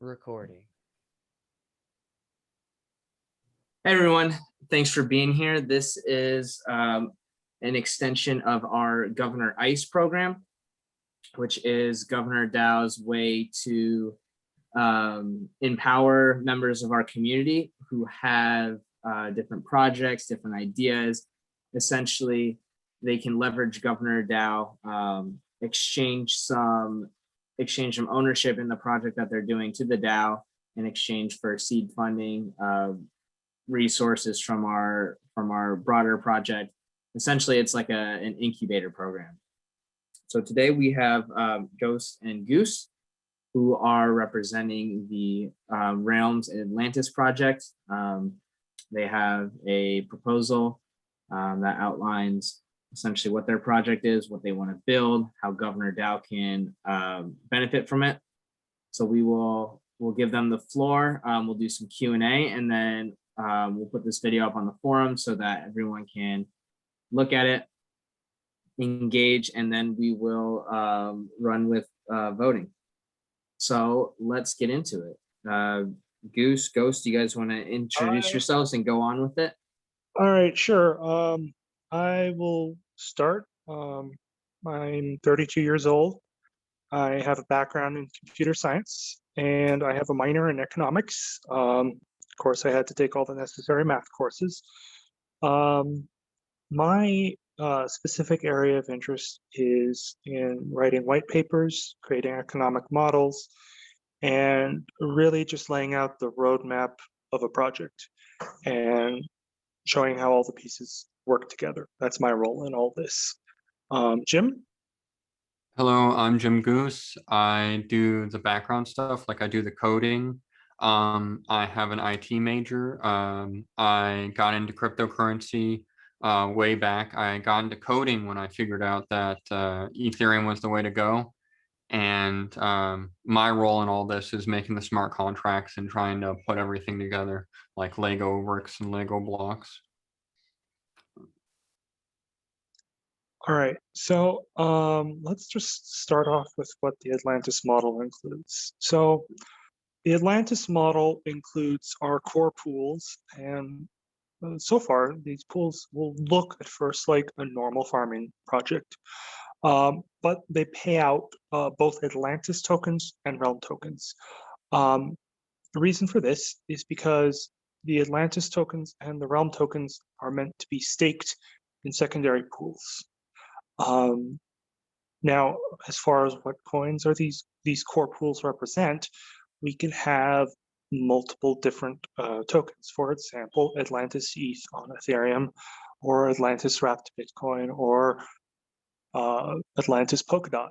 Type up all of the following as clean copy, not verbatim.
Recording. Hey everyone, thanks for being here. This is an extension of our Governor ICE program, which is Governor DAO's way to empower members of our community who have different projects, different ideas. Essentially, they can leverage Governor DAO, exchange some ownership in the project that they're doing to the DAO in exchange for seed funding, resources from our broader project. Essentially, it's like an incubator program. So today we have Ghost and Goose, who are representing the Realms Atlantis project. They have a proposal that outlines essentially what their project is, what they want to build, how Governor DAO can benefit from it. So we'll give them the floor. We'll do some Q&A, and then we'll put this video up on the forum so that everyone can look at it, engage, and then we will run with voting. So let's get into it. Goose, Ghost, do you guys want to introduce yourselves and go on with it? All right, sure. I will start. I'm 32 years old. I have a background in computer science, and I have a minor in economics. Of course, I had to take all the necessary math courses. My specific area of interest is in writing white papers, creating economic models, and really just laying out the roadmap of a project and showing how all the pieces work together. That's my role in all this. Jim? Hello, I'm Jim Goose. I do the background stuff, like I do the coding. I have an IT major. I got into cryptocurrency way back. I got into coding when I figured out that Ethereum was the way to go. And my role in all this is making the smart contracts and trying to put everything together, like Lego bricks and Lego blocks. All right, so let's just start off with what the Atlantis model includes. So the Atlantis model includes our core pools, and so far these pools will look at first like a normal farming project, but they pay out both Atlantis tokens and Realm tokens. The reason for this is because the Atlantis tokens and the Realm tokens are meant to be staked in secondary pools. Now, as far as what coins are these core pools represent, we can have multiple different tokens. For example, Atlantis ETH on Ethereum, or Atlantis wrapped Bitcoin, or Atlantis Polkadot,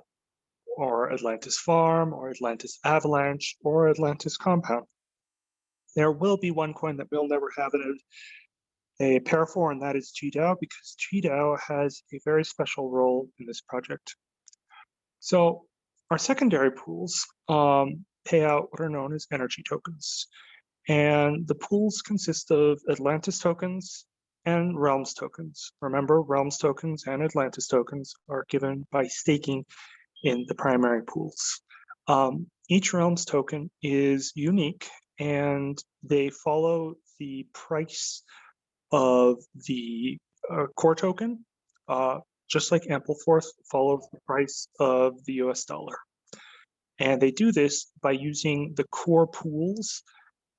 or Atlantis Farm, or Atlantis Avalanche, or Atlantis Compound. There will be one coin that we'll never have a pair for, and that is GDAO, because GDAO has a very special role in this project. So our secondary pools pay out what are known as energy tokens. And the pools consist of Atlantis tokens and Realms tokens. Remember, Realms tokens and Atlantis tokens are given by staking in the primary pools. Each Realms token is unique, and they follow the price of the core token, just like Ampleforth follows the price of the US dollar. And they do this by using the core pools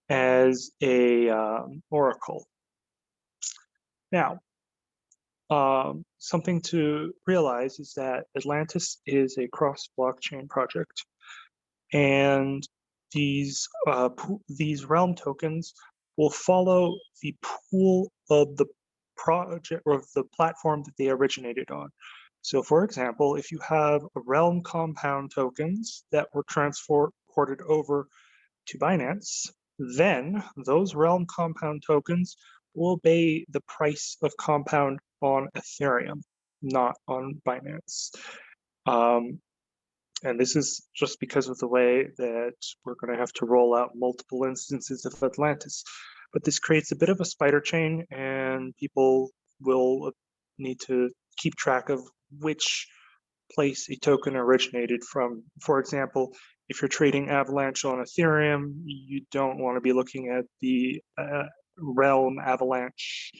as a oracle. Now, something to realize is that Atlantis is a cross-blockchain project, and these Realm tokens will follow the pool of the project or the platform that they originated on. So for example, if you have Realm Compound tokens that were transported over to Binance, then those Realm Compound tokens will obey the price of Compound on Ethereum, not on Binance. And this is just because of the way that we're going to have to roll out multiple instances of Atlantis. But this creates a bit of a spider chain, and people will need to keep track of which place a token originated from. For example, if you're trading Avalanche on Ethereum, you don't want to be looking at the Realm Avalanche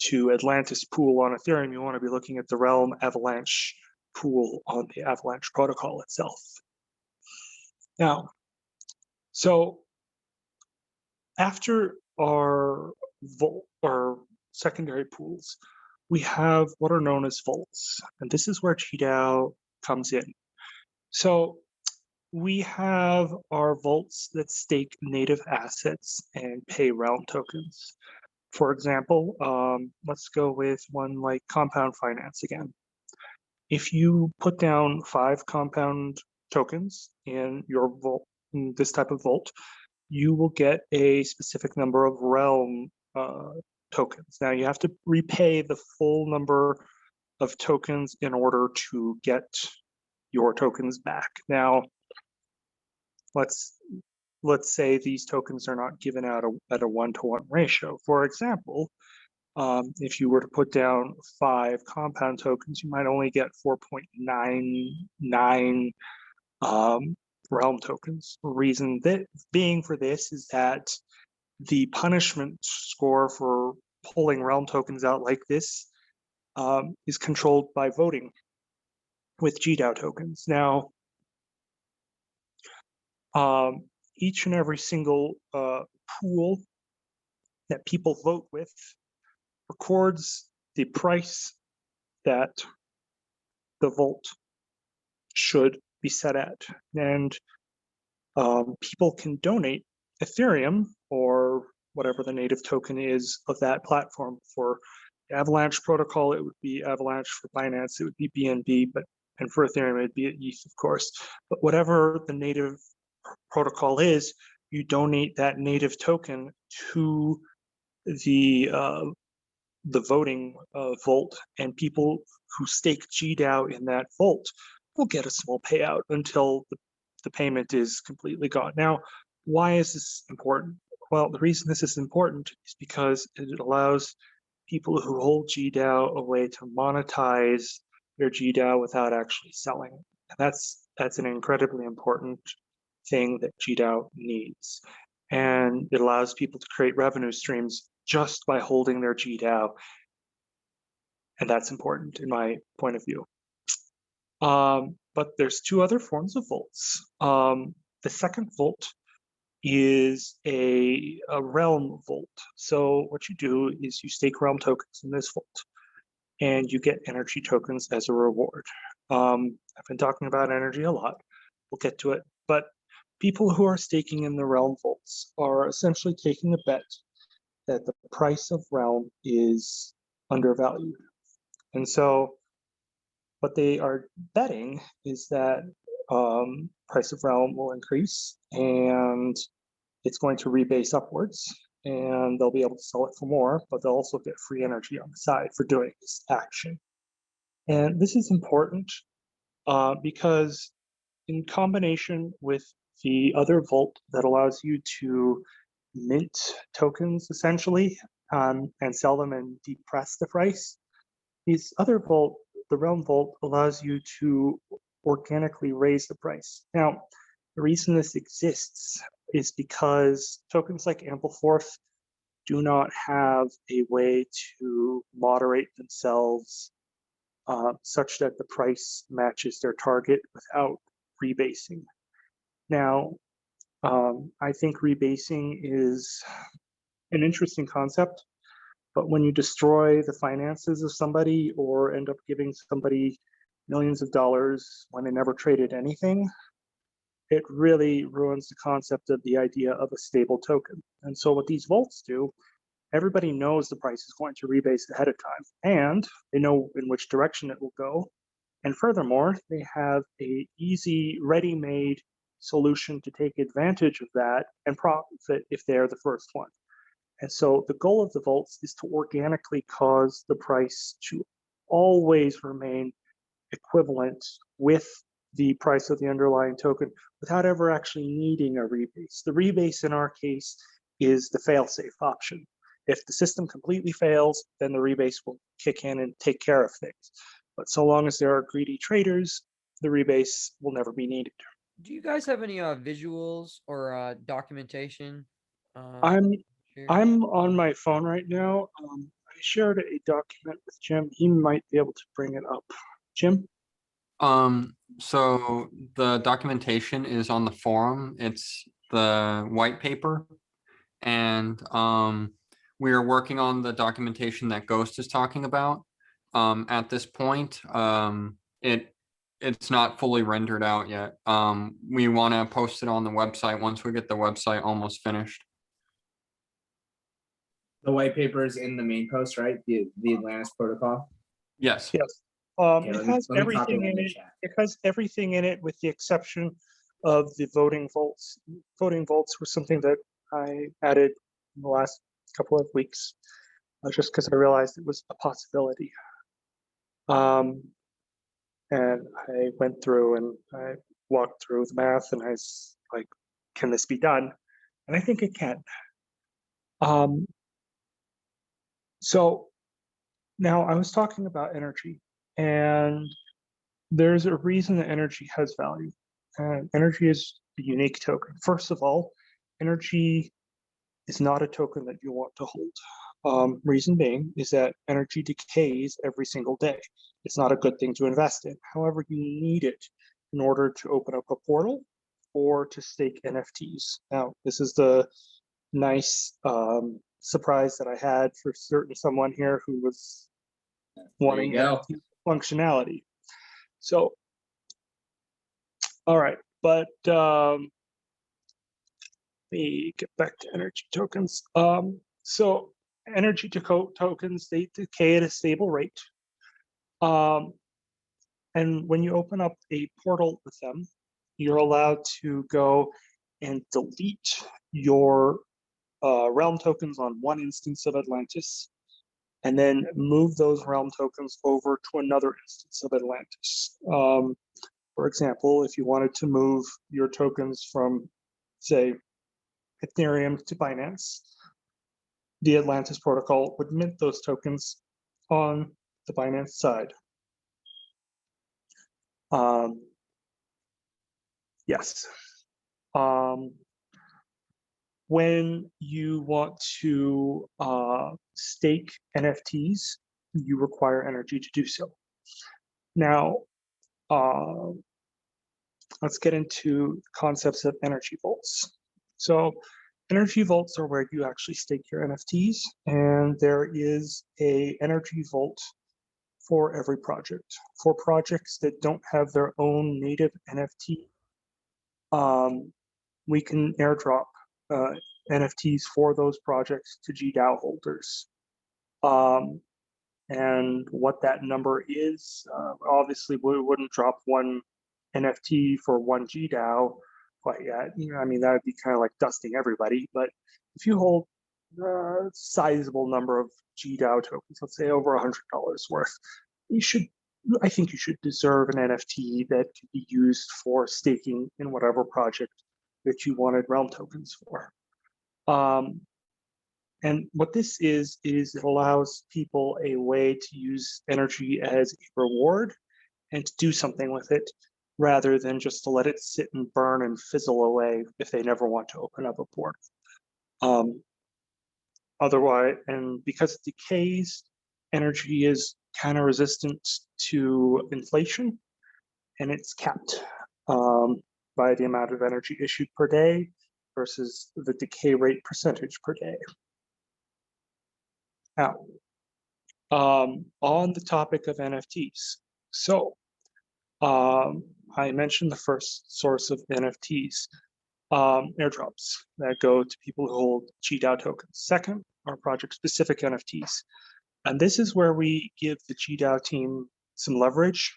to Atlantis pool on Ethereum. You want to be looking at the Realm Avalanche pool on the Avalanche protocol itself. Now, so after our vault or secondary pools, we have what are known as vaults, and this is where GDAO comes in. So we have our vaults that stake native assets and pay realm tokens. For example, let's go with one like Compound Finance again. If you put down 5 compound tokens in your vault, in this type of vault, you will get a specific number of realm tokens. Now you have to repay the full number of tokens in order to get your tokens back. Now, let's say these tokens are not given out at a 1-to-1 ratio. For example, if you were to put down 5 compound tokens, you might only get 4.99 realm tokens. The reason that being for this is that the punishment score for pulling realm tokens out like this is controlled by voting with GDAO tokens. Now, each and every single pool that people vote with records the price that the vault should be set at. And people can donate Ethereum or whatever the native token is of that platform. For the Avalanche protocol, it would be Avalanche. For Binance, it would be BNB, and for Ethereum, it'd be ETH, of course. But whatever the native protocol is, you donate that native token to the voting vault, and people who stake GDAO in that vault will get a small payout until the payment is completely gone. Now, why is this important? Well, the reason this is important is because it allows people who hold GDAO a way to monetize their GDAO without actually selling it. And that's an incredibly important thing that GDAO needs. And it allows people to create revenue streams just by holding their GDAO. And that's important in my point of view. But there's 2 other forms of vaults. The second vault is a realm vault. So what you do is you stake realm tokens in this vault, and you get energy tokens as a reward. I've been talking about energy a lot. We'll get to it. But people who are staking in the realm vaults are essentially taking a bet that the price of realm is undervalued. And so what they are betting is that price of realm will increase and it's going to rebase upwards, and they'll be able to sell it for more, but they'll also get free energy on the side for doing this action. And this is important because in combination with the other vault that allows you to mint tokens essentially and sell them and depress the price, these other vault, the realm vault, allows you to organically raise the price. Now, the reason this exists is because tokens like Ampleforth do not have a way to moderate themselves such that the price matches their target without rebasing. Now, I think rebasing is an interesting concept, but when you destroy the finances of somebody or end up giving somebody millions of dollars when they never traded anything, it really ruins the concept of the idea of a stable token. And so what these vaults do, everybody knows the price is going to rebase ahead of time, and they know in which direction it will go. And furthermore, they have a easy, ready-made solution to take advantage of that and profit if they're the first one. And so the goal of the vaults is to organically cause the price to always remain equivalent with the price of the underlying token without ever actually needing a rebase. The rebase in our case is the fail-safe option. If the system completely fails, then the rebase will kick in and take care of things. But so long as there are greedy traders, the rebase will never be needed. Do you guys have any visuals or documentation? I'm Here? I'm on my phone right now. I shared a document with Jim. He might be able to bring it up. Jim? So the documentation is on the forum. It's the white paper. And we are working on the documentation that Ghost is talking about. At this point, it's not fully rendered out yet. We want to post it on the website once we get the website almost finished. The white paper is in the main post, right? The Atlantis protocol. Yes. Yes. Okay, It has let me copy everything that in in it. chat. It has everything in it with the exception of the voting vaults. Voting vaults were something that I added in the last couple of weeks, just because I realized it was a possibility. And I went through and I walked through the math and I was like, can this be done? And I think it can. So now I was talking about energy, and there's a reason that energy has value. And energy is a unique token. First of all, energy is not a token that you want to hold. Reason being is that energy decays every single day. It's not a good thing to invest in. However, you need it in order to open up a portal or to stake NFTs. Now, this is the nice surprise that I had for certain someone here who was wanting go. NFT functionality. So, all right, but let me get back to energy tokens. So energy tokens, they decay at a stable rate. And when you open up a portal with them, you're allowed to go and delete your realm tokens on one instance of Atlantis, and then move those realm tokens over to another instance of Atlantis. For example, if you wanted to move your tokens from, say, Ethereum to Binance, the Atlantis protocol would mint those tokens on the Binance side. Yes. When you want to stake NFTs, you require energy to do so. Now, let's get into concepts of energy vaults. So energy vaults are where you actually stake your NFTs, and there is a energy vault for every project. For projects that don't have their own native NFT, we can airdrop NFTs for those projects to GDAO holders. And what that number is, obviously we wouldn't drop one NFT for one GDAO quite yet. I mean, that would be kind of like dusting everybody. But if you hold a sizable number of GDAO tokens, let's say over $100 worth, I think you should deserve an NFT that could be used for staking in whatever project that you wanted realm tokens for. And what this is it allows people a way to use energy as a reward and to do something with it rather than just to let it sit and burn and fizzle away if they never want to open up a portal. Otherwise, and because it decays, energy is kind of resistant to inflation, and it's capped by the amount of energy issued per day versus the decay rate percentage per day. Now, on the topic of NFTs, so I mentioned the first source of NFTs, airdrops that go to people who hold GDAO tokens. Second are project-specific NFTs. And this is where we give the GDAO team some leverage.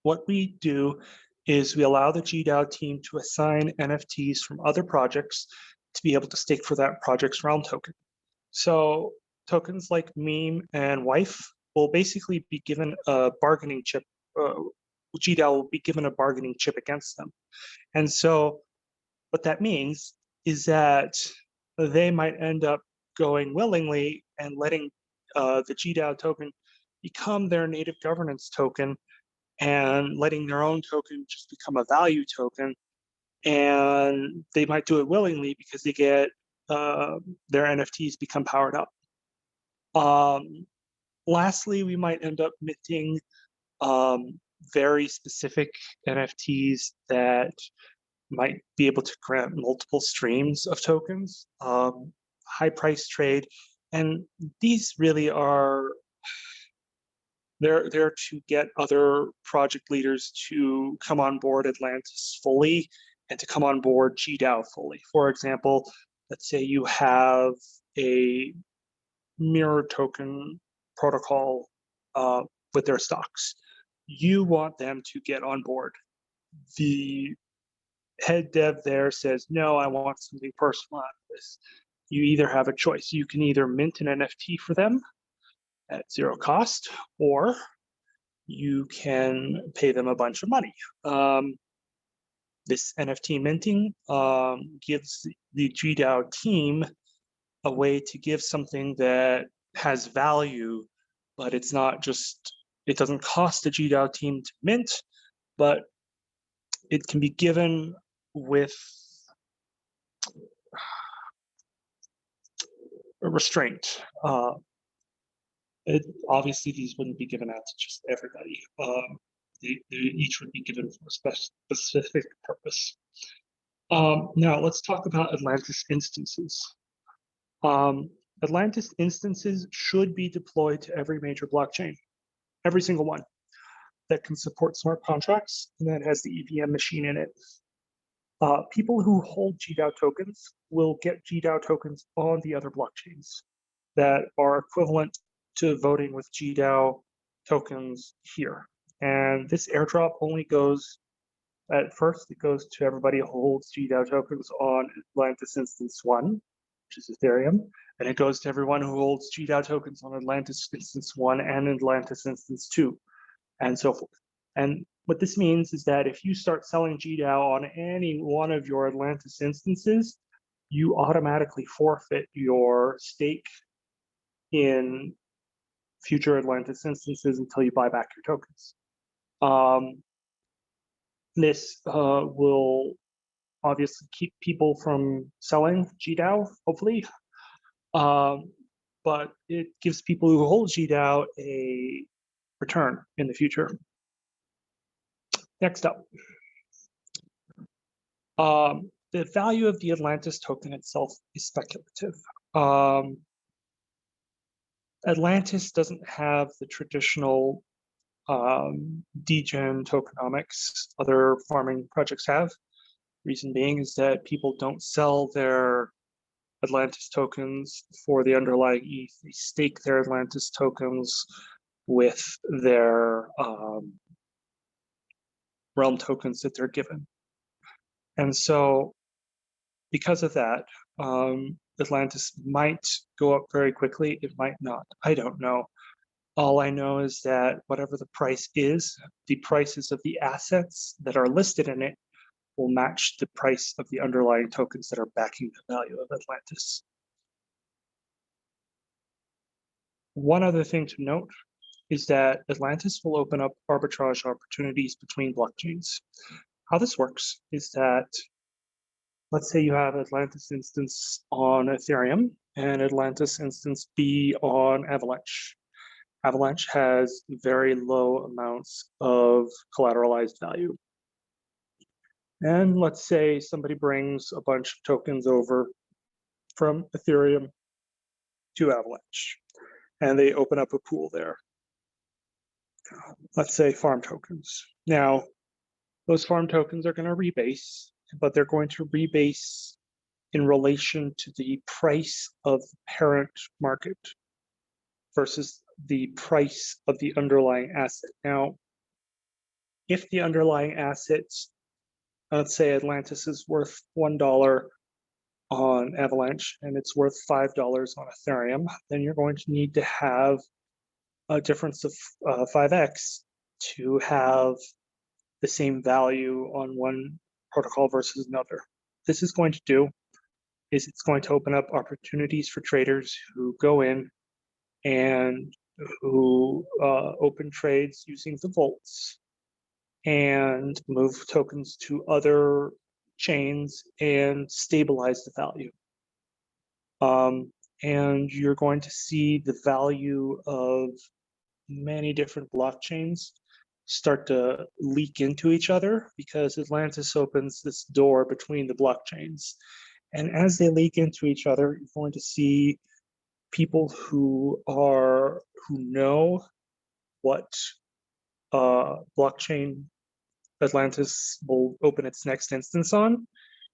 What we do is we allow the GDAO team to assign NFTs from other projects to be able to stake for that project's realm token. So tokens like meme and wife will basically be given a bargaining chip. GDAO will be given a bargaining chip against them. And so what that means is that they might end up going willingly and letting the GDAO token become their native governance token and letting their own token just become a value token. And they might do it willingly because they get their NFTs become powered up. Lastly, we might end up minting very specific NFTs that might be able to grant multiple streams of tokens, high price trade. And these really are, they're there to get other project leaders to come on board Atlantis fully and to come on board GDAO fully. For example, let's say you have a mirror token protocol with their stocks. You want them to get on board. The head dev there says, no, I want something personal out of this. You either have a choice. You can either mint an NFT for them at zero cost, or you can pay them a bunch of money. This NFT minting gives the GDAO team a way to give something that has value, but it's not just, it doesn't cost the GDAO team to mint, but it can be given with a restraint. Obviously, these wouldn't be given out to just everybody. They each would be given for a specific purpose. Now, let's talk about Atlantis Instances. Atlantis Instances should be deployed to every major blockchain, every single one that can support smart contracts and that has the EVM machine in it. People who hold GDAO tokens will get GDAO tokens on the other blockchains that are equivalent to voting with GDAO tokens here. And this airdrop only goes, at first, it goes to everybody who holds GDAO tokens on Atlantis Instance 1, which is Ethereum. And it goes to everyone who holds GDAO tokens on Atlantis Instance 1 and Atlantis Instance 2, and so forth. And what this means is that if you start selling GDAO on any one of your Atlantis instances, you automatically forfeit your stake in future Atlantis instances until you buy back your tokens. This will obviously keep people from selling GDAO, hopefully, but it gives people who hold GDAO a return in the future. Next up, the value of the Atlantis token itself is speculative. Atlantis doesn't have the traditional degen tokenomics other farming projects have. Reason being is that people don't sell their Atlantis tokens for the underlying ETH. They stake their Atlantis tokens with their realm tokens that they're given. And so because of that, Atlantis might go up very quickly. It might not. I don't know. All I know is that whatever the price is, the prices of the assets that are listed in it will match the price of the underlying tokens that are backing the value of Atlantis. One other thing to note is that Atlantis will open up arbitrage opportunities between blockchains. How this works is that, let's say you have Atlantis instance on Ethereum and Atlantis instance B on Avalanche. Avalanche has very low amounts of collateralized value. And let's say somebody brings a bunch of tokens over from Ethereum to Avalanche, and they open up a pool there. Let's say farm tokens. Now, those farm tokens are going to rebase, but they're going to rebase in relation to the price of the parent market versus the price of the underlying asset. Now, if the underlying assets, let's say Atlantis is worth $1 on Avalanche and it's worth $5 on Ethereum, then you're going to need to have a difference of 5x to have the same value on one protocol versus another. This is going to do is it's going to open up opportunities for traders who go in and who open trades using the vaults and move tokens to other chains and stabilize the value. And you're going to see the value of many different blockchains start to leak into each other, because Atlantis opens this door between the blockchains. And as they leak into each other, you're going to see people who know what blockchain Atlantis will open its next instance on.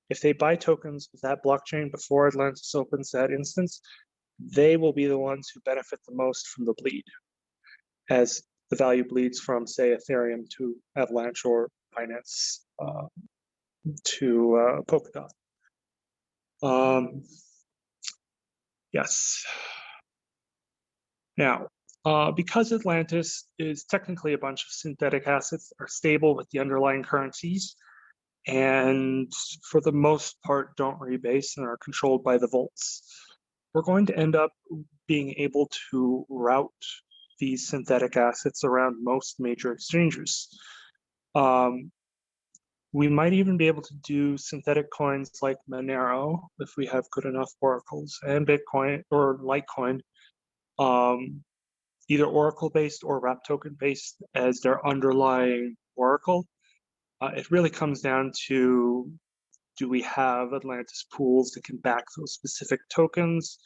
If they buy tokens of that blockchain before Atlantis opens that instance, they will be the ones who benefit the most from the bleed, as the value bleeds from, say, Ethereum to Avalanche, or Binance to Polkadot. Yes. Now, because Atlantis is technically a bunch of synthetic assets that are stable with the underlying currencies, and for the most part don't rebase and are controlled by the vaults, we're going to end up being able to route these synthetic assets around most major exchanges. We might even be able to do synthetic coins like Monero if we have good enough oracles, and Bitcoin or Litecoin, either oracle-based or wrap token-based as their underlying oracle. It really comes down to, do we have Atlantis pools that can back those specific tokens?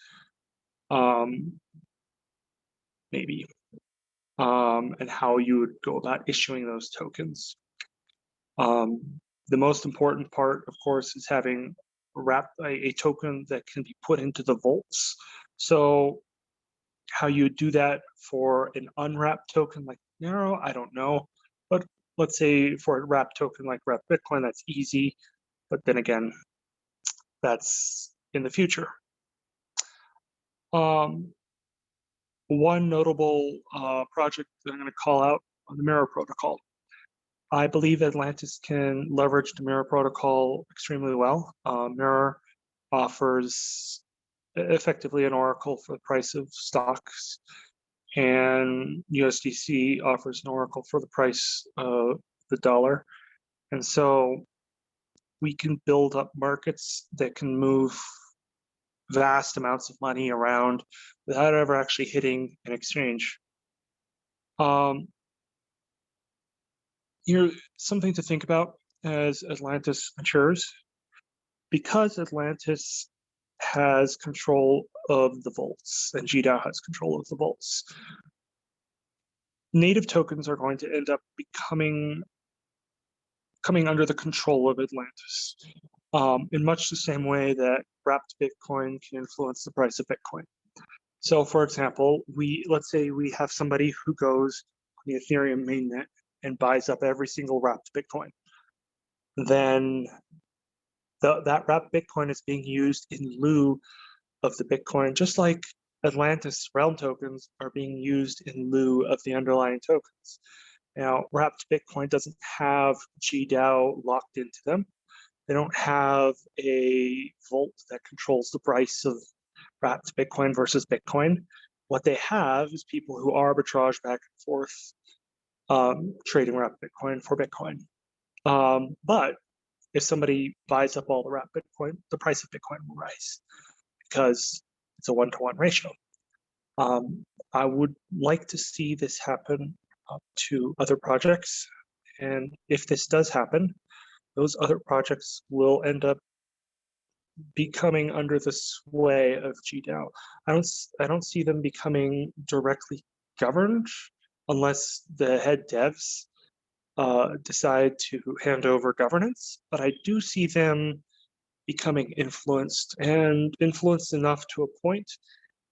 Maybe. And how you would go about issuing those tokens. The most important part, of course, is having a token that can be put into the vaults. So how you do that for an unwrapped token like Monero, I don't know. But let's say for a wrapped token like wrapped Bitcoin, that's easy. But then again, that's in the future. One notable project that I'm going to call out on the Mirror Protocol. I believe Atlantis can leverage the Mirror Protocol extremely well. Mirror offers effectively an oracle for the price of stocks, and USDC offers an oracle for the price of the dollar. And so we can build up markets that can move vast amounts of money around without ever actually hitting an exchange. Here's something to think about as Atlantis matures. Because Atlantis has control of the vaults and GDAO has control of the vaults, native tokens are going to end up coming under the control of Atlantis, in much the same way that wrapped Bitcoin can influence the price of Bitcoin. So for example, let's say we have somebody who goes on the Ethereum mainnet and buys up every single wrapped Bitcoin. Then that wrapped Bitcoin is being used in lieu of the Bitcoin, just like Atlantis realm tokens are being used in lieu of the underlying tokens. Now, wrapped Bitcoin doesn't have GDAO locked into them. They don't have a vault that controls the price of wrapped Bitcoin versus Bitcoin. What they have is people who arbitrage back and forth, trading wrapped Bitcoin for Bitcoin. But if somebody buys up all the wrapped Bitcoin, the price of Bitcoin will rise because it's a one-to-one ratio. I would like to see this happen to other projects. And if this does happen, those other projects will end up becoming under the sway of GDAO. I don't see them becoming directly governed unless the head devs decide to hand over governance, but I do see them becoming influenced, and influenced enough to a point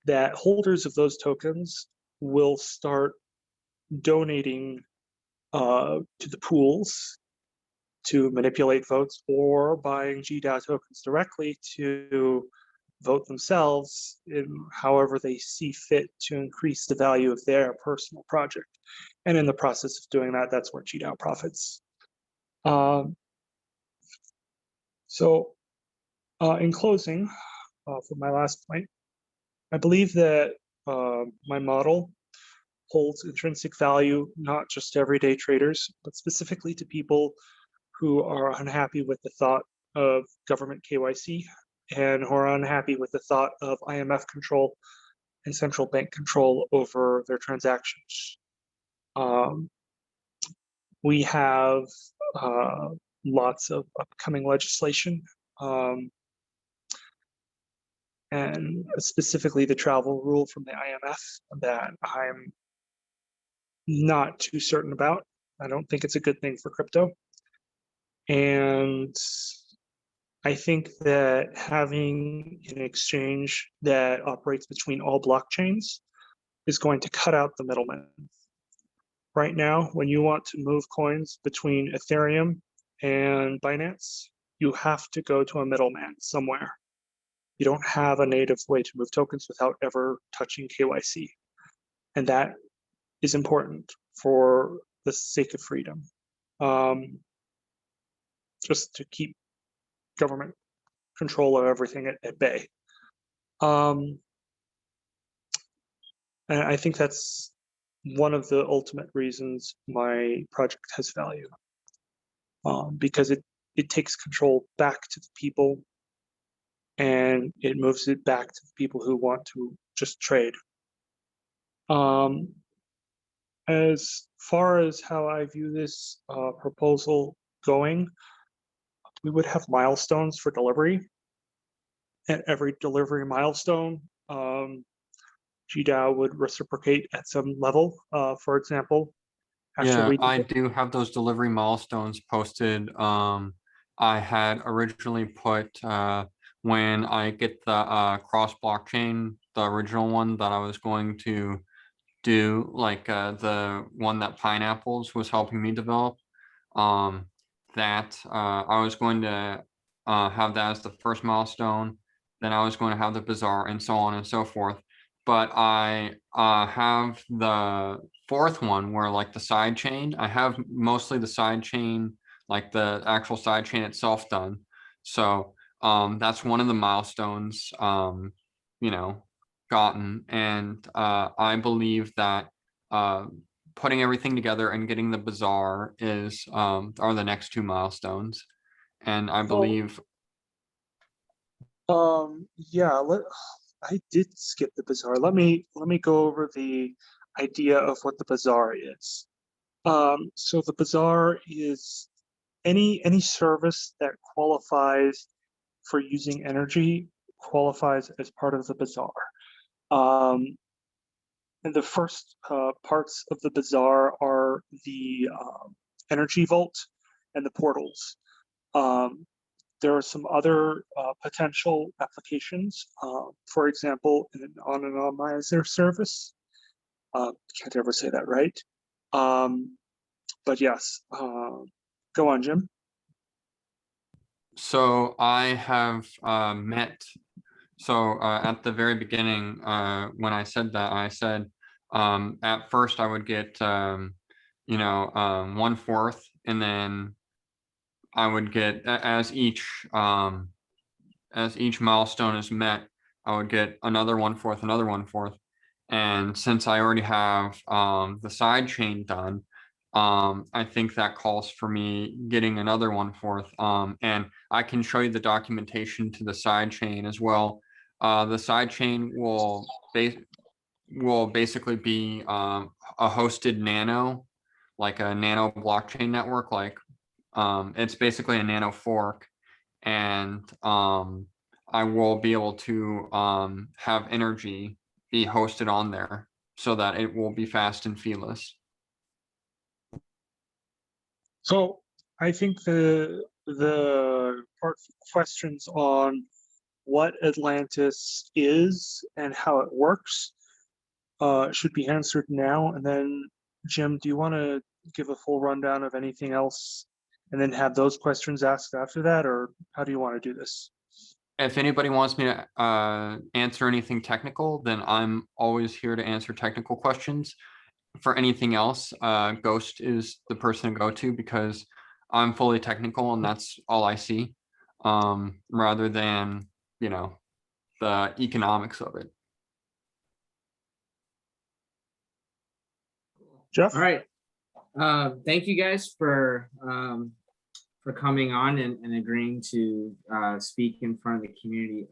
that holders of those tokens will start donating to the pools to manipulate votes, or buying GDAO tokens directly to vote themselves in however they see fit to increase the value of their personal project. And in the process of doing that, that's where GDAO profits. In closing, for my last point, I believe that my model holds intrinsic value, not just to everyday traders, but specifically to people who are unhappy with the thought of government KYC and who are unhappy with the thought of IMF control and central bank control over their transactions. We have lots of upcoming legislation, and specifically the travel rule from the IMF that I'm not too certain about. I don't think it's a good thing for crypto. And I think that having an exchange that operates between all blockchains is going to cut out the middleman. Right now, when you want to move coins between Ethereum and Binance, you have to go to a middleman somewhere. You don't have a native way to move tokens without ever touching KYC. And that is important for the sake of freedom. Just to keep government control of everything at bay. And I think that's one of the ultimate reasons my project has value, because it takes control back to the people and it moves it back to the people who want to just trade. As far as how I view this proposal going, we would have milestones for delivery. At every delivery milestone, GDAO would reciprocate at some level. For example, Yeah, I do have those delivery milestones posted. I had originally put when I get the cross blockchain, the original one that I was going to do, like the one that Pineapples was helping me develop. That I was going to have that as the first milestone. Then I was going to have the bazaar and so on and so forth. But I have the fourth one where like the side chain, I have mostly the side chain, like the actual side chain itself done. So that's one of the milestones, you know, gotten. And I believe that putting everything together and getting the bazaar is are the next two milestones. And I believe yeah, I did skip the bazaar. Let me go over the idea of what the bazaar is. So the bazaar is any service that qualifies for using energy qualifies as part of the bazaar. And the first parts of the bazaar are the energy vault and the portals. There are some other potential applications. For example, an anonymizer service. Can't ever say that right. But yes, go on, Jim. so I have met. So at the very beginning, when I said that, I said at first I would get, you know, 1/4, and then I would get as each milestone is met, I would get another 1/4, another 1/4. And since I already have the side chain done, I think that calls for me getting another 1/4. And I can show you the documentation to the side chain as well. The side chain will basically be a hosted nano, like a nano blockchain network. Like it's basically a nano fork, and I will be able to have energy be hosted on there so that it will be fast and feeless. So I think the questions on what Atlantis is and how it works should be answered now. And then, Jim, do you want to give a full rundown of anything else and then have those questions asked after that, or how do you want to do this? If anybody wants me to answer anything technical, then I'm always here to answer technical questions. For anything else, Ghost is the person to go to because I'm fully technical and that's all I see, rather than, you know, the economics of it. Jeff? All right. Thank you guys for coming on and agreeing to speak in front of the community.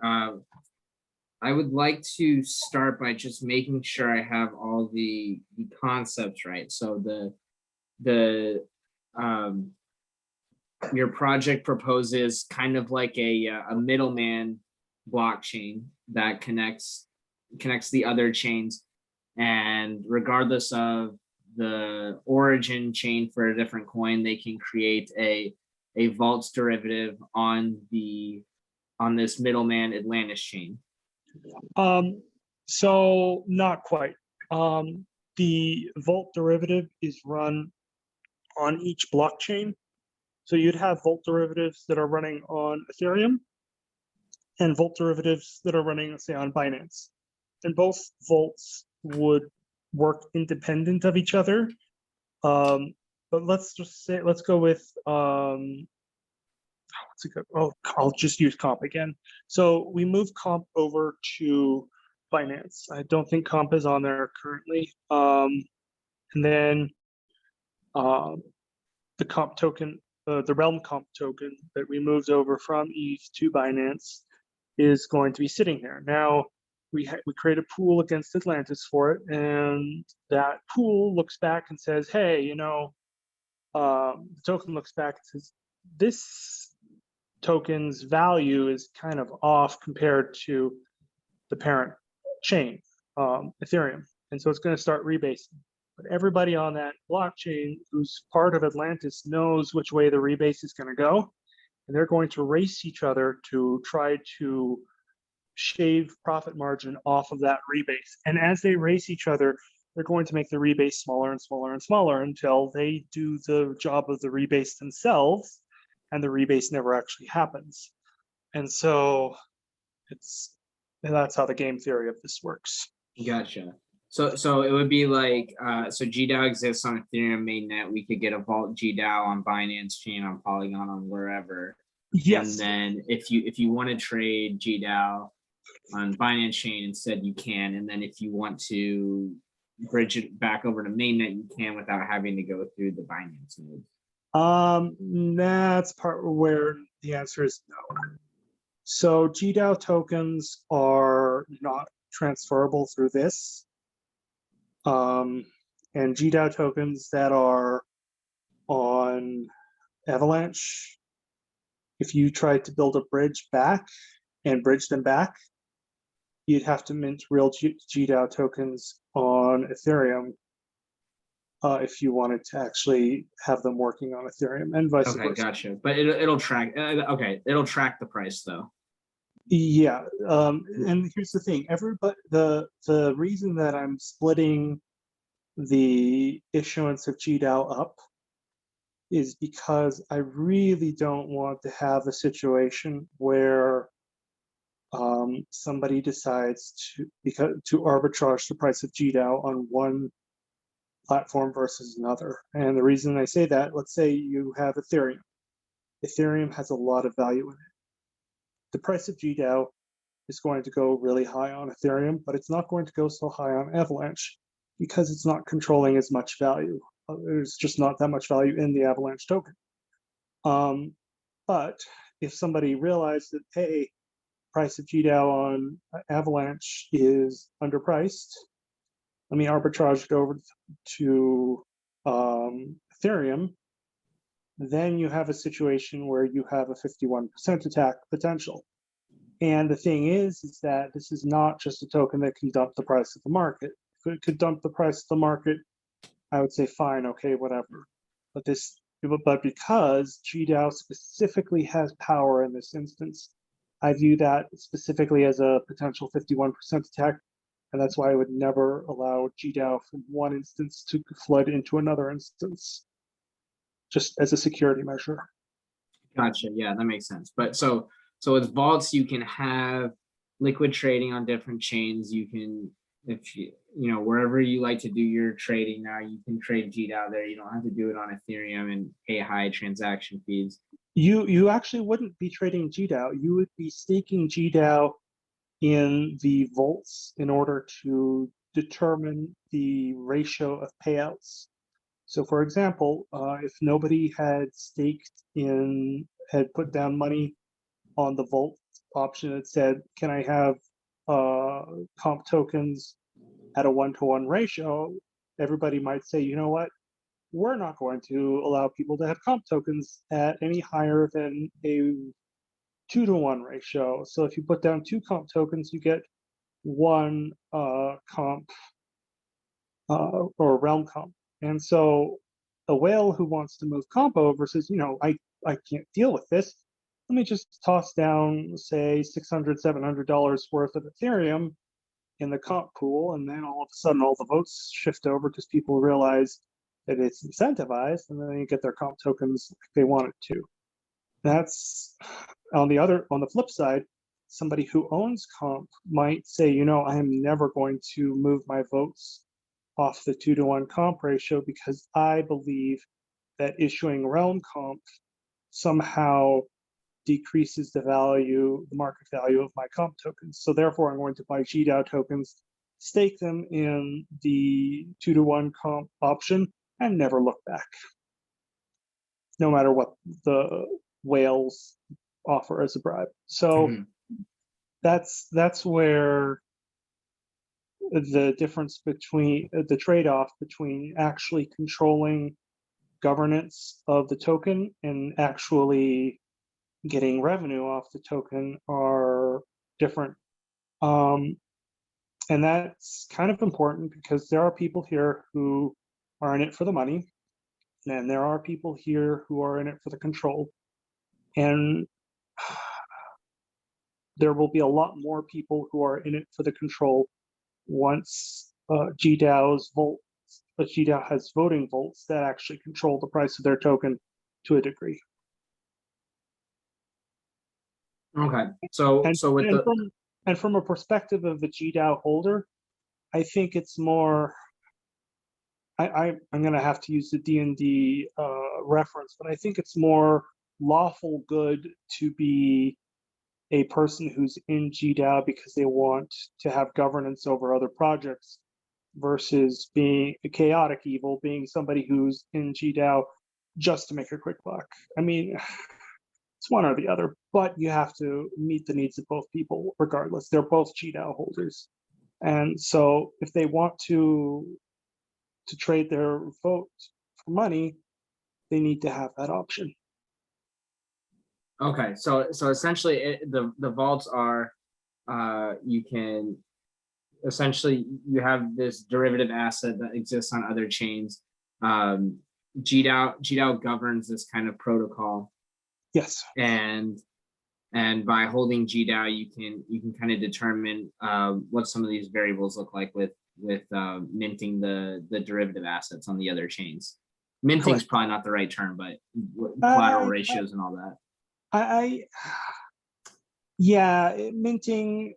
I would like to start by just making sure I have all the concepts right. So your project proposes kind of like a middleman blockchain that connects the other chains, and regardless of the origin chain for a different coin, they can create a vaults derivative on this middleman Atlantis chain. So not quite. The vault derivative is run on each blockchain. So you'd have vault derivatives that are running on Ethereum and vault derivatives that are running, say, on Binance. And both vaults would work independent of each other. But let's go with, I'll just use comp again. So we move comp over to Binance. I don't think comp is on there currently. And then the comp token, the realm comp token that we moved over from ETH to Binance is going to be sitting there. Now, we create a pool against Atlantis for it, and that pool looks back and says, hey, the token looks back and says, this token's value is kind of off compared to the parent chain, Ethereum. And so it's going to start rebasing. But everybody on that blockchain who's part of Atlantis knows which way the rebase is going to go. And they're going to race each other to try to shave profit margin off of that rebase. And as they race each other, they're going to make the rebase smaller and smaller and smaller until they do the job of the rebase themselves, and the rebase never actually happens. And so that's how the game theory of this works. Gotcha. So it would be like, so GDAO exists on Ethereum mainnet. We could get a vault GDAO on Binance chain, on Polygon, on wherever. Yes. And then if you want to trade GDAO on Binance chain instead, you can. And then if you want to bridge it back over to mainnet, you can without having to go through the Binance node. That's part where the answer is no. So GDAO tokens are not transferable through this. And GDAO tokens that are on Avalanche, if you tried to build a bridge back and bridge them back, you'd have to mint real GDAO tokens on Ethereum if you wanted to actually have them working on Ethereum, and vice versa. Okay, gotcha. But it'll track. Okay, it'll track the price though. Yeah, and here's the thing: the reason that I'm splitting the issuance of GDAO up is because I really don't want to have a situation where somebody decides to arbitrage the price of GDAO on one platform versus another. And the reason I say that, let's say you have Ethereum. Ethereum has a lot of value in it. The price of GDAO is going to go really high on Ethereum, but it's not going to go so high on Avalanche because it's not controlling as much value. There's just not that much value in the Avalanche token. But if somebody realized that, hey, price of GDAO on Avalanche is underpriced, let me arbitrage it over to Ethereum, then you have a situation where you have a 51% attack potential. And the thing is that this is not just a token that can dump the price of the market. If it could dump the price of the market, I would say fine, okay, whatever. But because GDAO specifically has power in this instance, I view that specifically as a potential 51% attack, and that's why I would never allow GDAO from one instance to flood into another instance, just as a security measure. Gotcha. Yeah, that makes sense. But so with vaults, you can have liquid trading on different chains. You can, if you wherever you like to do your trading now, you can trade GDAO there. You don't have to do it on Ethereum and pay high transaction fees. You actually wouldn't be trading GDAO. You would be staking GDAO in the vaults in order to determine the ratio of payouts. So for example, if nobody had put down money on the Volt option that said, can I have comp tokens at a 1-to-1 ratio, everybody might say, you know what, we're not going to allow people to have comp tokens at any higher than a 2-to-1 ratio. So if you put down 2 comp tokens, you get 1 comp or realm comp. And so a whale who wants to move comp over says, you know, I can't deal with this. Let me just toss down, say, $600, $700 worth of Ethereum in the comp pool, and then all of a sudden all the votes shift over because people realize that it's incentivized, and then you get their comp tokens like they want it to. That's on the flip side, somebody who owns comp might say, you know, I am never going to move my votes off the 2-to-1 comp ratio because I believe that issuing realm comp somehow decreases the market value of my comp tokens. So therefore, I'm going to buy GDAO tokens, stake them in the 2-to-1 comp option, and never look back, no matter what the whales offer as a bribe. So that's where the difference between the trade-off between actually controlling governance of the token and actually getting revenue off the token are different. And that's kind of important because there are people here who are in it for the money, and there are people here who are in it for the control. And there will be a lot more people who are in it for the control once GDAO has voting votes that actually control the price of their token to a degree. Okay, so from a perspective of the GDAO holder, I think it's more. I'm going to have to use the D&D reference, but I think it's more lawful good to be a person who's in GDAO because they want to have governance over other projects versus being a chaotic evil, being somebody who's in GDAO just to make a quick buck. I mean, it's one or the other, but you have to meet the needs of both people regardless. They're both GDAO holders. And so if they want to trade their vote for money, they need to have that option. okay, so essentially the vaults are you can essentially you have this derivative asset that exists on other chains. GDAO governs this kind of protocol. Yes. And by holding GDAO, you can kind of determine what some of these variables look like with minting the derivative assets on the other chains. Minting is probably not the right term, but collateral ratios and all that. Minting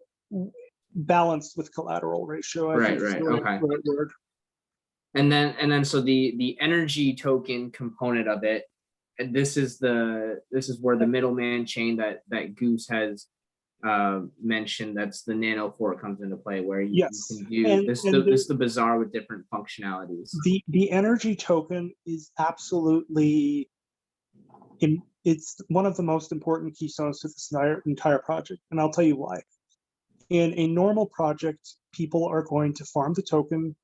balanced with collateral ratio. Right. Okay. Word. And then so the energy token component of it, and this is where the middleman chain that Goose has mentioned, that's the nano fork comes into play, where you can do this is the bazaar with different functionalities. The energy token is absolutely it's one of the most important keystones to this entire project, and I'll tell you why. In a normal project, people are going to farm the token,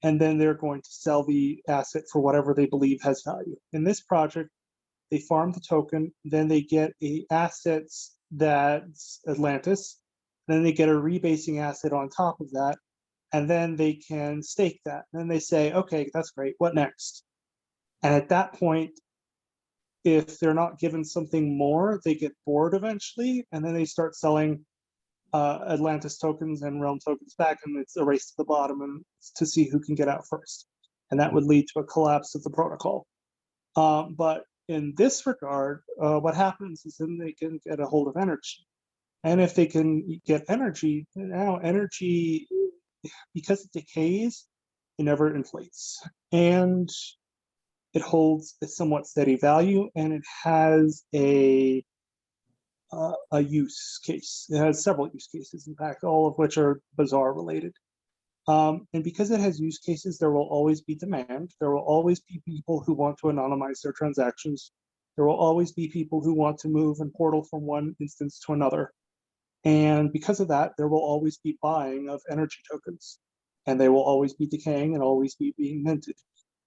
and then they're going to sell the asset for whatever they believe has value. In this project, they farm the token, then they get assets that's Atlantis, then they get a rebasing asset on top of that, and then they can stake that. And then they say, okay, that's great, what next? And at that point, if they're not given something more, they get bored eventually, and then they start selling Atlantis tokens and realm tokens back, and it's a race to the bottom and to see who can get out first. And that would lead to a collapse of the protocol. But in this regard, what happens is then they can get a hold of energy. And if they can get energy, now energy, because it decays, it never inflates. And it holds a somewhat steady value, and it has a use case. It has several use cases, in fact, all of which are bazaar related. And because it has use cases, there will always be demand. There will always be people who want to anonymize their transactions. There will always be people who want to move and portal from one instance to another. And because of that, there will always be buying of energy tokens, and they will always be decaying and always be being minted.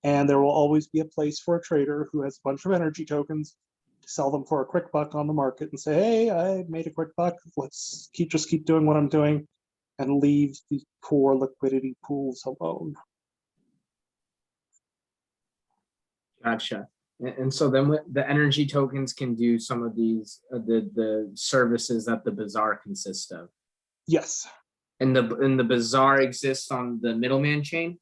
And there will always be a place for a trader who has a bunch of energy tokens to sell them for a quick buck on the market and say, hey, I made a quick buck. Let's just keep doing what I'm doing, and leave the core liquidity pools alone. Gotcha. And so then the energy tokens can do some of these, the services that the bazaar consists of. Yes. And the bazaar exists on the middleman chain?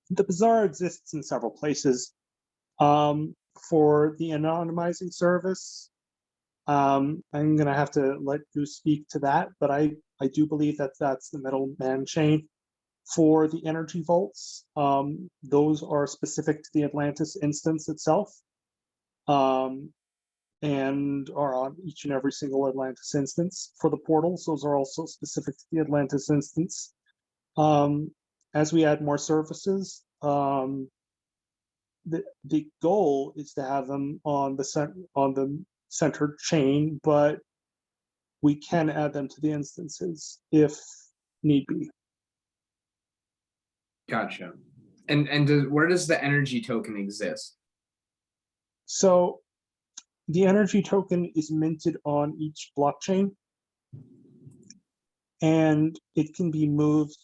The bazaar exists in several places. For the anonymizing service, I'm going to have to let you speak to that, but I do believe that that's the middleman chain. For the energy vaults, those are specific to the Atlantis instance itself, and are on each and every single Atlantis instance. For the portals, those are also specific to the Atlantis instance. As we add more services, the goal is to have them on the centered chain, but we can add them to the instances if need be. Gotcha. And where does the energy token exist? So the energy token is minted on each blockchain, and it can be moved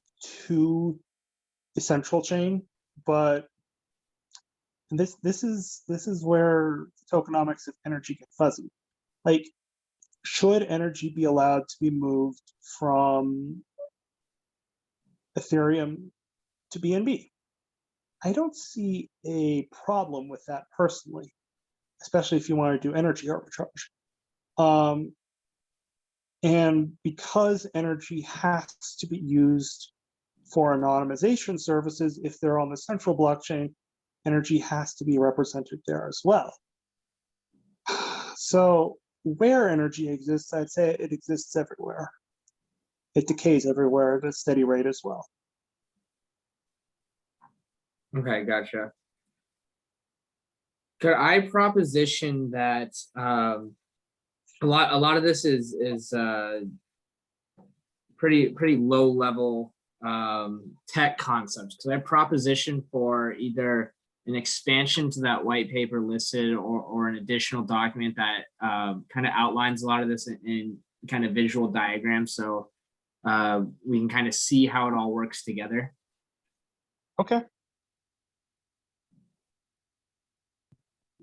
to the central chain, but this is where tokenomics of energy get fuzzy. Like, should energy be allowed to be moved from Ethereum to BNB? I don't see a problem with that personally, especially if you want to do energy arbitrage. And because energy has to be used for anonymization services, if they're on the central blockchain, energy has to be represented there as well. So where energy exists, I'd say it exists everywhere. It decays everywhere at a steady rate as well. Okay, gotcha. Could I proposition that a lot of this is pretty low level tech concepts? Could I proposition for either an expansion to that white paper listed or an additional document that kind of outlines a lot of this in kind of visual diagrams, so we can kind of see how it all works together? Okay.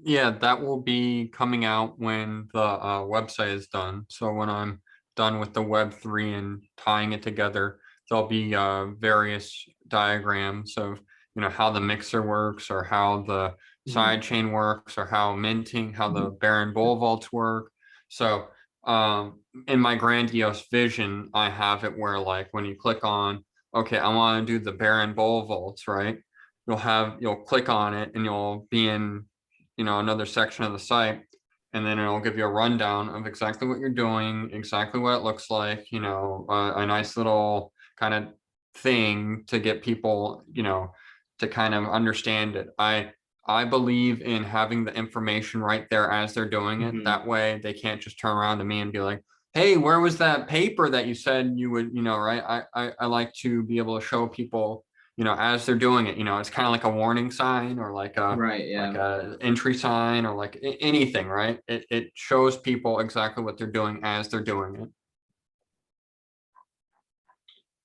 Yeah, that will be coming out when the website is done. So when I'm done with the Web3 and tying it together, there'll be various diagrams of, how the mixer works, or how the sidechain works, or how minting, how the Baron Bull vaults work. So in my grandiose vision, I have it where, like, when you click on, okay, I want to do the Baron Bull vaults, right? You'll click on it and you'll be in another section of the site, and then it'll give you a rundown of exactly what you're doing, exactly what it looks like, a nice little kind of thing to get people, to kind of understand it. I believe in having the information right there as they're doing it. That way they can't just turn around to me and be like, hey, where was that paper that you said you would, right? I like to be able to show people, as they're doing it. It's kind of like a warning sign, or like a like a entry sign, or like anything, right? It shows people exactly what they're doing as they're doing it.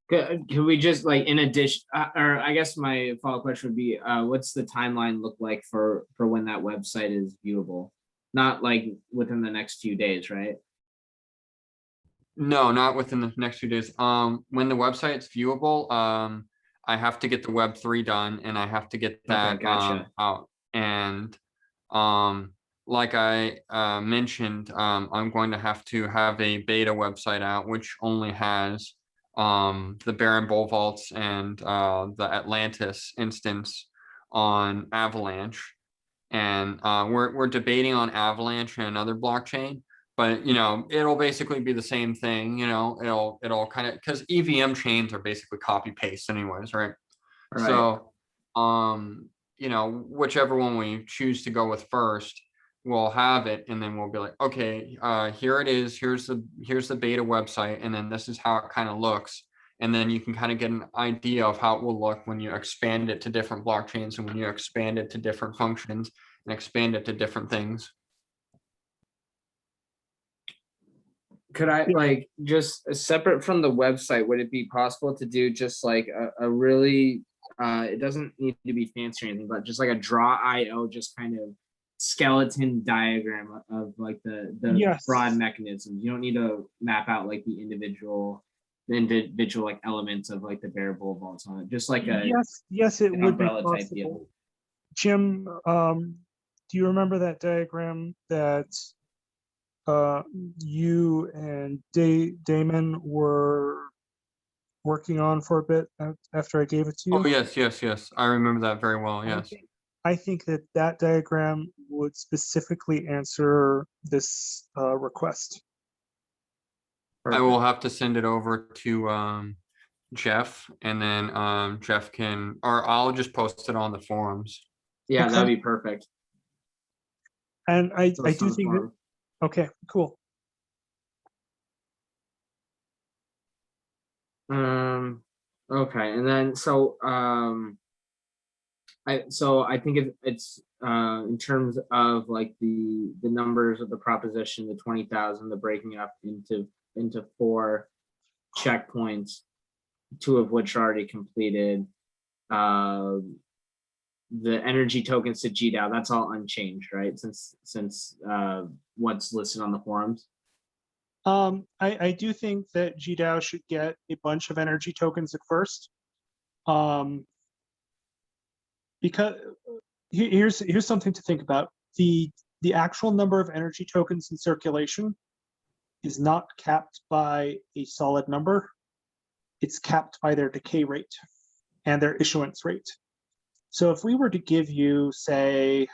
Can we just, like, in addition, or I guess my follow-up question would be, what's the timeline look like for when that website is viewable? Not like within the next few days, right? No, not within the next few days. When the website's viewable, I have to get the Web3 done, and I have to get that out. And like I mentioned, I'm going to have a beta website out, which only has the Baron Bull vaults and the Atlantis instance on Avalanche. And we're debating on Avalanche and another blockchain, but it'll basically be the same thing. It'll kind of, because EVM chains are basically copy paste anyways, right? Right. So, whichever one we choose to go with first, we'll have it, and then we'll be like, okay, here it is. Here's the beta website, and then this is how it kind of looks. And then you can kind of get an idea of how it will look when you expand it to different blockchains and when you expand it to different functions and expand it to different things. Could I like just separate from the website, would it be possible to do just like a really it doesn't need to be fancy or anything, but just like a draw.io, just kind of skeleton diagram of like the Yes. broad mechanisms. You don't need to map out like the individual like elements of like the variable vaults on it. Just like a yes, it an would be umbrella type possible. deal. Jim, do you remember that diagram that you and Damon were working on for a bit after I gave it to you? Oh, yes. I remember that very well. Yes. I think that diagram would specifically answer this request. I will have to send it over to Jeff, and then Jeff can, or I'll just post it on the forums. Yeah, Okay. that'd be perfect. And I Post do on the think that, forum. okay, cool. Okay, and then so I think it's in terms of like the numbers of the proposition, the 20,000, the breaking up into 4 checkpoints, 2 of which are already completed. The energy tokens to GDAO, that's all unchanged, right? Since what's listed on the forums. I do think that GDAO should get a bunch of energy tokens at first. Because here's something to think about. The actual number of energy tokens in circulation is not capped by a solid number. It's capped by their decay rate and their issuance rate. So if we were to give you, say,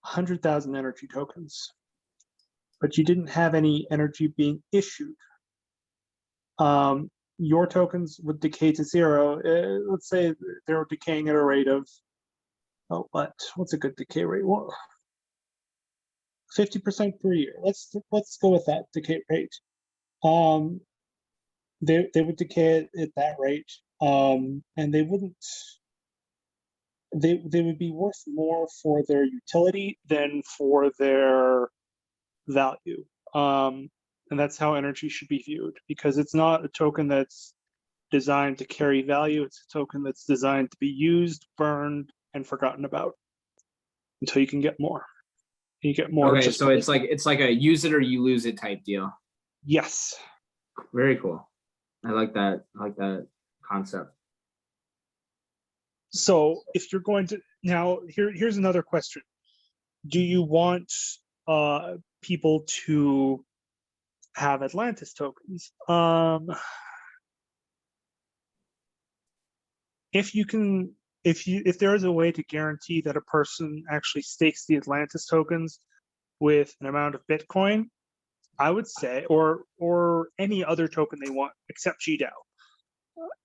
100,000 energy tokens, but you didn't have any energy being issued, your tokens would decay to 0. Let's say they're decaying at a rate of, what's a good decay rate? Well, 50% per year. Let's go with that decay rate. They would decay at that rate, and they wouldn't. They would be worth more for their utility than for their value. And that's how energy should be viewed, because it's not a token that's designed to carry value. It's a token that's designed to be used, burned, and forgotten about until you can get more. You get more. Okay, so it's like a use it or you lose it type deal. Yes. Very cool. I like that. I like that concept. So if you're going to, now here's another question. Do you want people to have Atlantis tokens? If there is a way to guarantee that a person actually stakes the Atlantis tokens with an amount of Bitcoin, I would say, or any other token they want except GDAO.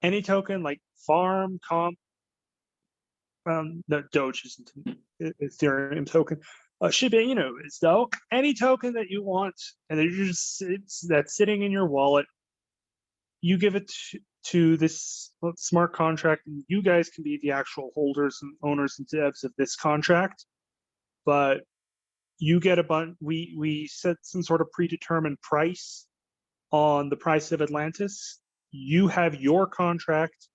Any token like Farm, Comp, no, Doge isn't an Ethereum token. Shiba Inu is though. Any token that you want, and that's sitting in your wallet, you give it to this smart contract, and you guys can be the actual holders and owners and devs of this contract. But you get a bunch. We set some sort of predetermined price on the price of Atlantis. You have your contract.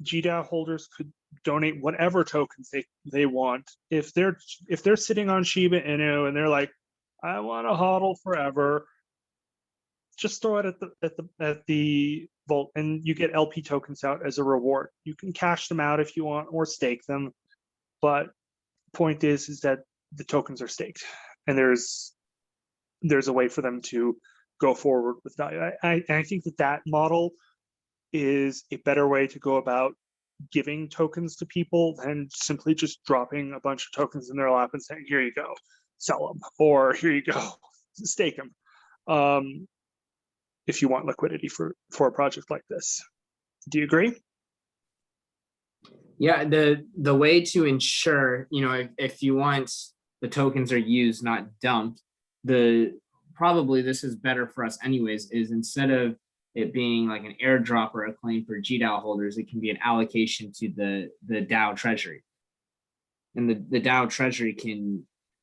GDAO holders could donate whatever tokens they want. If they're sitting on Shiba Inu and they're like, I want to hodl forever, just throw it at the vault, and you get LP tokens out as a reward. You can cash them out if you want or stake them, but point is that the tokens are staked, and there's a way for them to go forward with value. I think that model is a better way to go about giving tokens to people than simply just dropping a bunch of tokens in their lap and saying, here you go. sell them, or here you go, stake them. If you want liquidity for a project like this. Do you agree? Yeah, the way to ensure, if you want the tokens are used, not dumped, probably this is better for us anyways, is instead of it being like an airdrop or a claim for GDAO holders, it can be an allocation to the DAO treasury. And the DAO treasury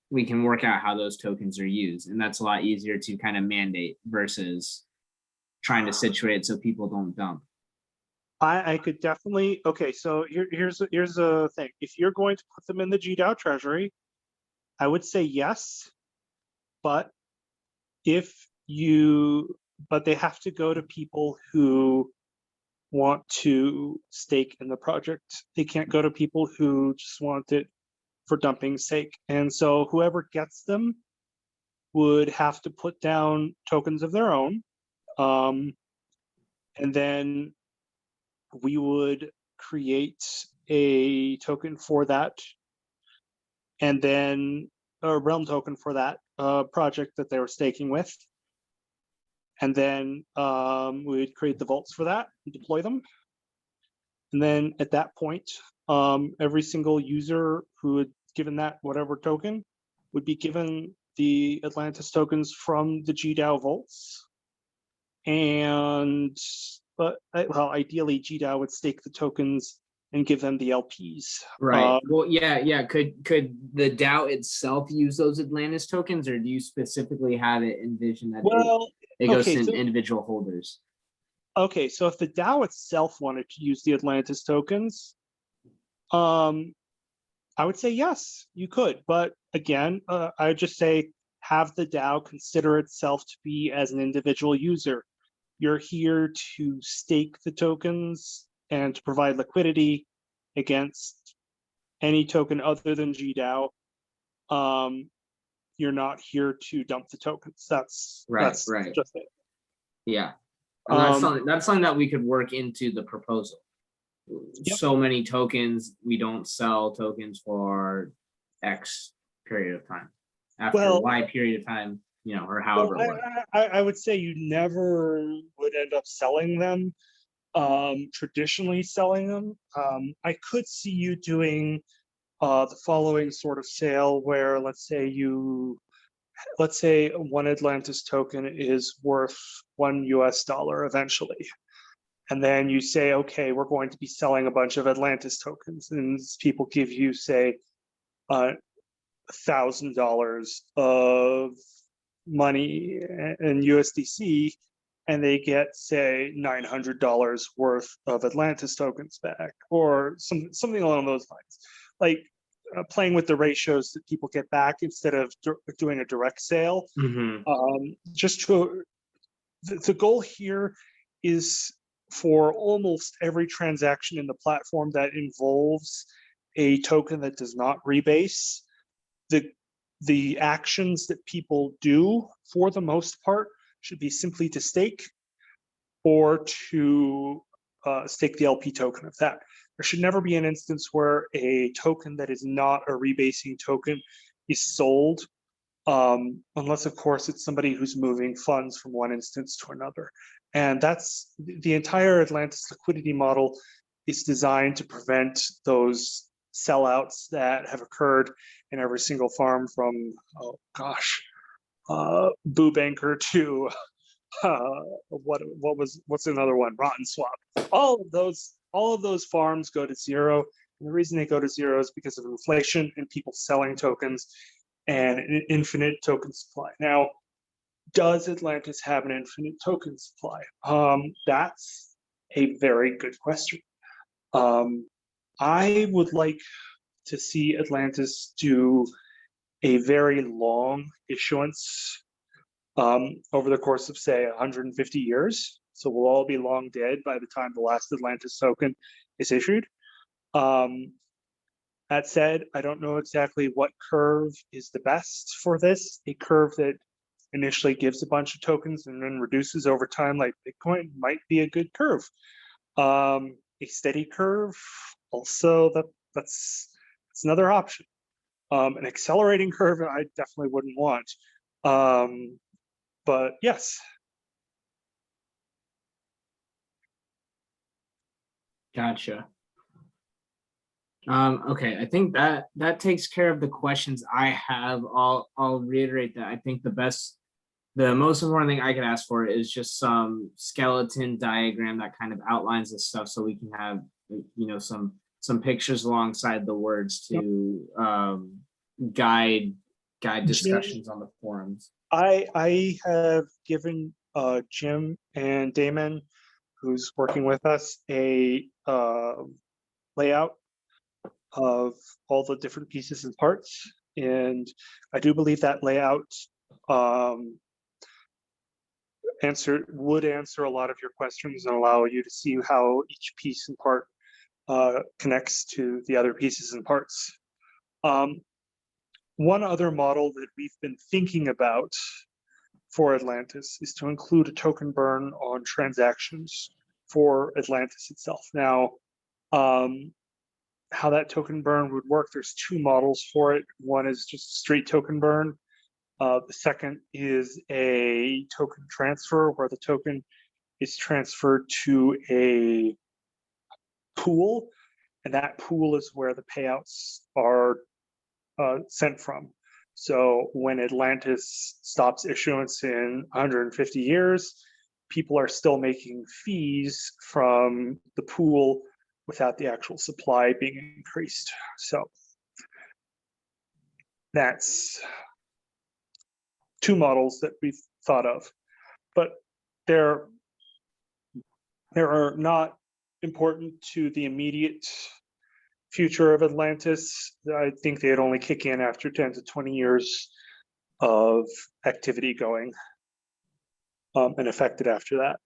we can work out how those tokens are used. And that's a lot easier to kind of mandate versus trying to situate it so people don't dump. I could definitely, okay, so here's a thing. If you're going to put them in the GDAO treasury, I would say yes, but but they have to go to people who want to stake in the project. They can't go to people who just want it for dumping's sake. And so whoever gets them would have to put down tokens of their own. And then we would create a token for that, and then a realm token for that project that they were staking with. And then we would create the vaults for that and deploy them. And then at that point, every single user who had given that whatever token would be given the Atlantis tokens from the GDAO vaults. But ideally GDAO would stake the tokens and give them the LPs. Right. Well, yeah. Could the DAO itself use those Atlantis tokens, or do you specifically have it envisioned that it goes to individual holders? Okay, so if the DAO itself wanted to use the Atlantis tokens, I would say yes, you could. But again, I would just say have the DAO consider itself to be as an individual user. You're here to stake the tokens and to provide liquidity against any token other than GDAO. You're not here to dump the tokens. That's right. Just it. Yeah. And that's something that we could work into the proposal. Yep. So many tokens, we don't sell tokens for X period of time. After Y period of time, or however. I would say you never would end up selling them, traditionally selling them. I could see you doing the following sort of sale where let's say one Atlantis token is worth $1 eventually. And then you say, okay, we're going to be selling a bunch of Atlantis tokens, and people give you, say, $1,000 of money in USDC, and they get, say, $900 worth of Atlantis tokens back, or something along those lines. Like playing with the ratios that people get back instead of doing a direct sale. Mm-hmm. The goal here is for almost every transaction in the platform that involves a token that does not rebase, the actions that people do for the most part should be simply to stake or to stake the LP token of that. There should never be an instance where a token that is not a rebasing token is sold, unless of course it's somebody who's moving funds from one instance to another. And that's the entire Atlantis liquidity model is designed to prevent those sellouts that have occurred in every single farm from, Boo Banker to what's another one? Rotten Swap. All of those farms go to zero. And the reason they go to zero is because of inflation and people selling tokens and an infinite token supply. Now, does Atlantis have an infinite token supply? That's a very good question. I would like to see Atlantis do a very long issuance over the course of, say, 150 years. So we'll all be long dead by the time the last Atlantis token is issued. That said, I don't know exactly what curve is the best for this. A curve that initially gives a bunch of tokens and then reduces over time, like Bitcoin, might be a good curve. A steady curve, also, that's another option. An accelerating curve, I definitely wouldn't want. But yes. Gotcha. Okay, I think that takes care of the questions I have. I'll reiterate that I think the most important thing I could ask for is just some skeleton diagram that kind of outlines this stuff, so we can have, you know, some pictures alongside the words to guide discussions on the forums. I have given Jim and Damon, who's working with us, a layout of all the different pieces and parts, and I do believe that layout would answer a lot of your questions and allow you to see how each piece and part connects to the other pieces and parts. One other model that we've been thinking about for Atlantis is to include a token burn on transactions for Atlantis itself. Now, how that token burn would work, there's two models for it. One is just straight token burn. The second is a token transfer, where the token is transferred to a pool, and that pool is where the payouts are sent from. So when Atlantis stops issuance in 150 years, people are still making fees from the pool without the actual supply being increased. So that's two models that we've thought of, but they're not important to the immediate future of Atlantis. I think they'd only kick in after 10 to 20 years of activity going and affected after that.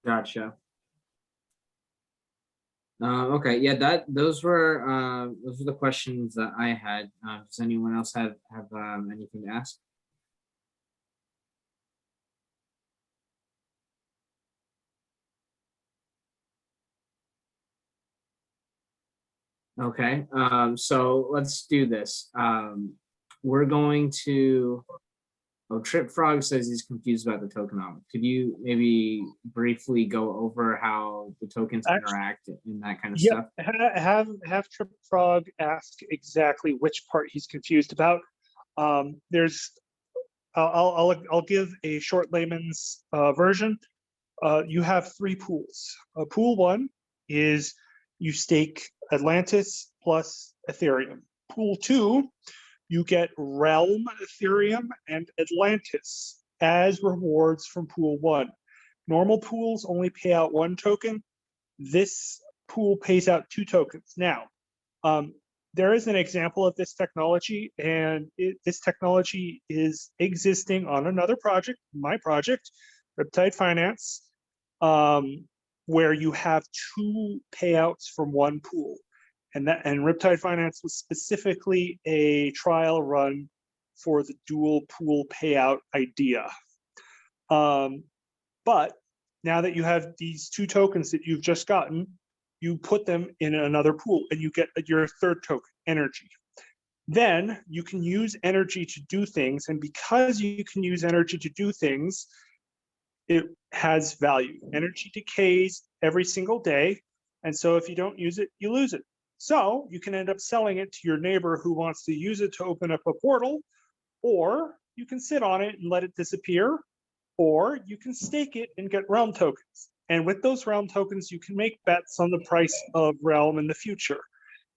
Gotcha. Okay, yeah, those were the questions that I had. Does anyone else have anything to ask? Okay, so let's do this. We're going to. Oh, Trip Frog says he's confused about the tokenomics. Could you maybe briefly go over how the tokens interact and that kind of stuff? Have Trip Frog ask exactly which part he's confused about. I'll give a short layman's version. You have three pools. Pool one is you stake Atlantis plus Ethereum. Pool two, you get Realm Ethereum and Atlantis as rewards from pool one. Normal pools only pay out one token. This pool pays out two tokens. Now, there is an example of this technology, and this technology is existing on another project, my project, Riptide Finance, where you have two payouts from one pool. And Riptide Finance was specifically a trial run for the dual pool payout idea. But now that you have these two tokens that you've just gotten, you put them in another pool and you get your third token, energy. Then you can use energy to do things. And because you can use energy to do things, it has value. Energy decays every single day. And so if you don't use it, you lose it. So you can end up selling it to your neighbor who wants to use it to open up a portal, or you can sit on it and let it disappear, or you can stake it and get realm tokens. And with those realm tokens, you can make bets on the price of realm in the future.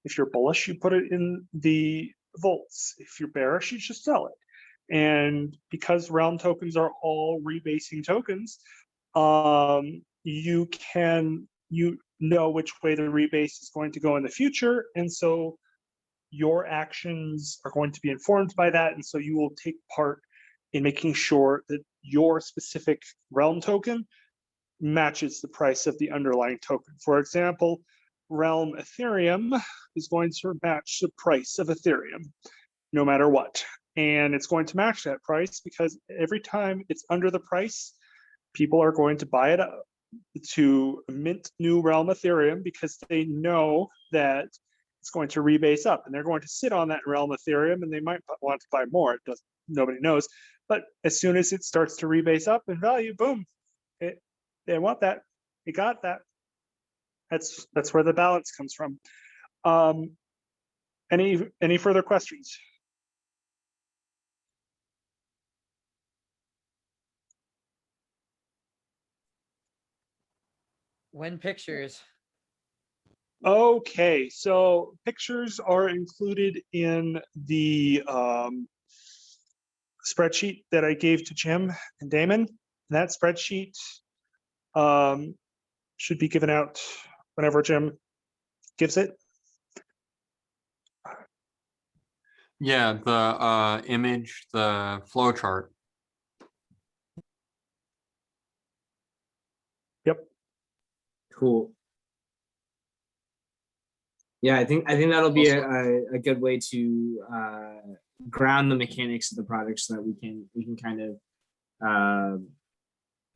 If you're bullish, you put it in the vaults. If you're bearish, you just sell it. And because realm tokens are all rebasing tokens, you know which way the rebase is going to go in the future. And so your actions are going to be informed by that. And so you will take part in making sure that your specific realm token matches the price of the underlying token. For example, Realm Ethereum is going to match the price of Ethereum, no matter what. And it's going to match that price because every time it's under the price, people are going to buy it up to mint new Realm Ethereum because they know that it's going to rebase up, and they're going to sit on that realm Ethereum, and they might want to buy more. It does, nobody knows. But as soon as it starts to rebase up in value, boom, they want that. They got that. That's where the balance comes from. Any further questions? When pictures. Okay, so pictures are included in the spreadsheet that I gave to Jim and Damon. That spreadsheet should be given out whenever Jim gives it. Yeah, the image, the flow chart. Yep. Cool. Yeah, I think that'll be a good way to ground the mechanics of the project so that we can kind of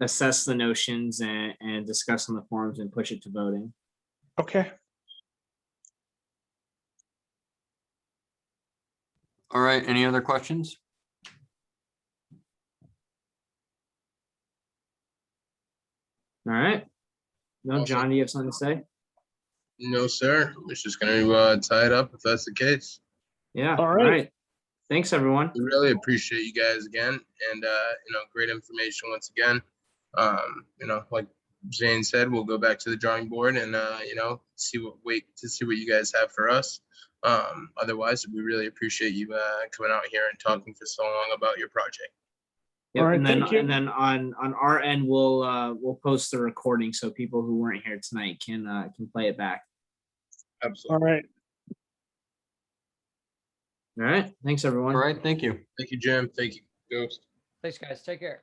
assess the notions and discuss on the forums and push it to voting. Okay. All right, any other questions? All right. No, Awesome. John, do you have something to say? No, sir. We're just gonna tie it up if that's the case. Yeah. All right. Thanks, everyone. We really appreciate you guys again, and great information once again. Like Zane said, we'll go back to the drawing board and see what you guys have for us. Otherwise, we really appreciate you coming out here and talking for so long about your project. Yep, All right, and then thank you. on our end, we'll post the recording so people who weren't here tonight can play it back. Absolutely. All right. All right. Thanks, everyone. All right, thank you. Thank you, Jim. Thank you, Ghost. Thanks, guys. Take care.